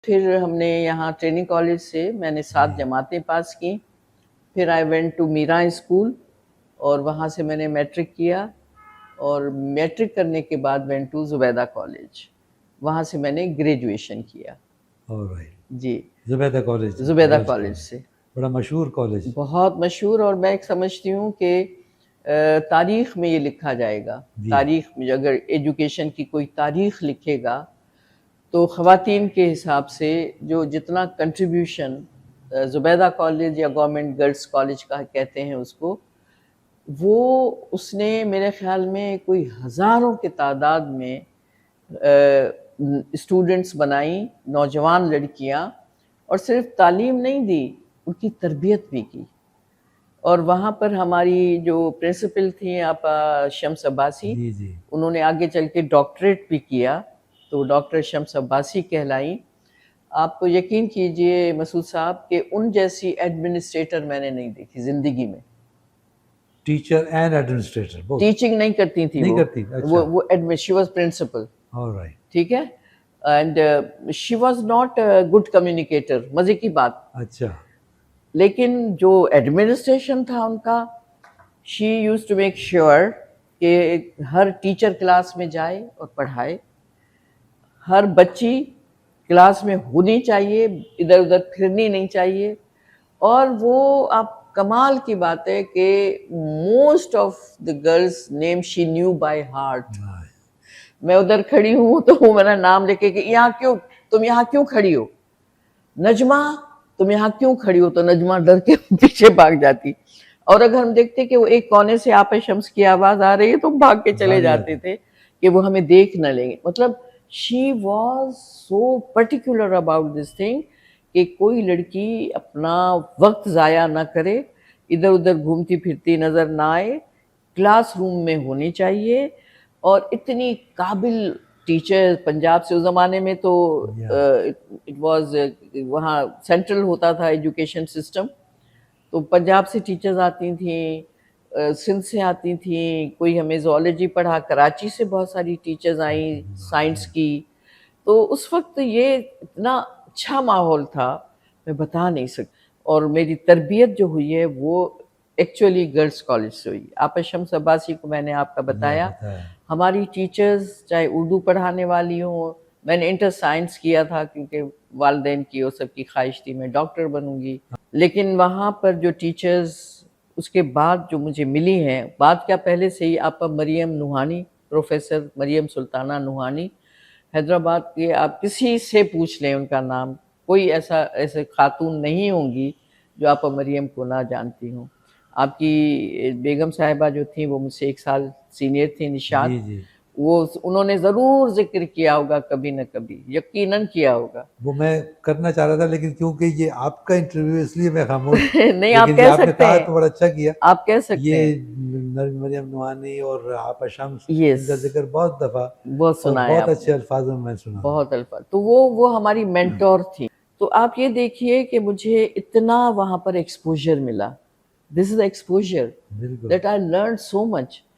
پھر ہم نے یہاں ٹریننگ کالج سے میں نے 7 جماعتیں پاس کی. پھر آئی وینٹ ٹو میرا اسکول اور وہاں سے میں نے میٹرک کیا، اور میٹرک کرنے کے بعد وینٹ ٹو زبیدہ کالج، وہاں سے میں نے گریجویشن کیا. جی زبیدہ کالج، زبیدہ کالج سے. بڑا مشہور کالج. بہت مشہور، اور میں ایک سمجھتی ہوں کہ تاریخ میں یہ لکھا جائے گا. تاریخ میں اگر ایجوکیشن کی کوئی تاریخ لکھے گا تو خواتین کے حساب سے جو جتنا کنٹریبیوشن زبیدہ کالج یا گورنمنٹ گرلز کالج کا کہتے ہیں اس کو، وہ اس نے میرے خیال میں کوئی ہزاروں کی تعداد میں اسٹوڈنٹس بنائیں، نوجوان لڑکیاں، اور صرف تعلیم نہیں دی، ان کی تربیت بھی کی. اور وہاں پر ہماری جو پرنسپل تھیں آپا شمس عباسی، انہوں نے آگے چل کے ڈاکٹریٹ بھی کیا، تو ڈاکٹر شمس عباسی کہلائیں. آپ کو یقین کیجئے مسعود صاحب کہ ان جیسی ایڈمنسٹریٹر میں نے نہیں دیکھی زندگی میں. ٹیچر اینڈ ایڈمنسٹریٹر ٹیچنگ نہیں کرتی تھی وہ شی واز پرنسپل. ٹھیک ہے. And she was not good communicator, مزے کی بات. اچھا. لیکن جو ایڈمنسٹریشن تھا ان کا، شی یوز ٹو میک شیور کہ ہر ٹیچر کلاس میں جائے اور پڑھائے، ہر بچی کلاس میں ہونی چاہیے، ادھر ادھر پھرنی نہیں چاہیے. اور وہ آپ کمال کی بات ہے کہ most of the girls name she knew by heart. میں ادھر کھڑی ہوں تو وہ میرا نام لے کے کہ تم یہاں کیوں کھڑی ہو، نجمہ تم یہاں کیوں کھڑی ہو، تو نجمہ ڈر کے پیچھے بھاگ جاتی. اور اگر ہم دیکھتے کہ وہ ایک کونے سے آپا شمس کی آواز آ رہی ہے تو بھاگ کے چلے جاتے تھے کہ وہ ہمیں دیکھ نہ لیں گے. مطلب she was so particular about this thing کہ کوئی لڑکی اپنا وقت ضائع نہ کرے، ادھر ادھر گھومتی پھرتی نظر نہ آئے، کلاس روم میں ہونی چاہیے. اور اتنی قابل ٹیچر پنجاب سے، اس زمانے میں تو اٹ واز وہاں سینٹرل ہوتا تھا ایجوکیشن سسٹم، تو پنجاب سے ٹیچرز آتی تھیں، سندھ سے آتی تھیں، کوئی ہمیں زوالوجی پڑھا، کراچی سے بہت ساری ٹیچرز آئیں سائنس کی. تو اس وقت یہ اتنا اچھا ماحول تھا میں بتا نہیں سکتی. اور میری تربیت جو ہوئی ہے وہ ایکچولی گرلز کالج سے ہوئی. آپا شمس عباسی کو میں نے آپ کا بتایا، ہماری ٹیچرز چاہے اردو پڑھانے والی ہوں، میں نے انٹر سائنس کیا تھا کیونکہ والدین کی اور سب کی خواہش تھی میں ڈاکٹر بنوں گی. لیکن وہاں پر جو ٹیچرز اس کے بعد جو مجھے ملی ہیں، بات کیا پہلے سے ہی آپا مریم نوحانی، پروفیسر مریم سلطانہ نوحانی، حیدرآباد کے، آپ کسی سے پوچھ لیں ان کا نام، کوئی ایسے خاتون نہیں ہوں گی جو آپا مریم کو نہ جانتی ہوں. آپ کی بیگم صاحبہ جو تھیں وہ مجھ سے 1 سال سینئر تھیں، نشاط، وہ انہوں نے ضرور ذکر کیا ہوگا کبھی نہ کبھی، یقیناً کیا ہوگا. وہ میں کرنا چاہ رہا تھا لیکن کیونکہ یہ آپ کا انٹرویو اس لیے میں خاموش. نہیں آپ کہہ سکتے ہیں، تو بڑا اچھا کیا. آپ کہہ سکتے ہیں. یہ مریم نوحانی اور آپا شمس ان کا ذکر بہت دفعہ بہت سنا ہے، بہت اچھے الفاظوں میں سنا، بہت الفاظ. تو وہ ہماری مینٹور تھی. تو آپ یہ دیکھیے کہ مجھے اتنا وہاں پر ایکسپوجر ملا. This is exposure that I learn so much.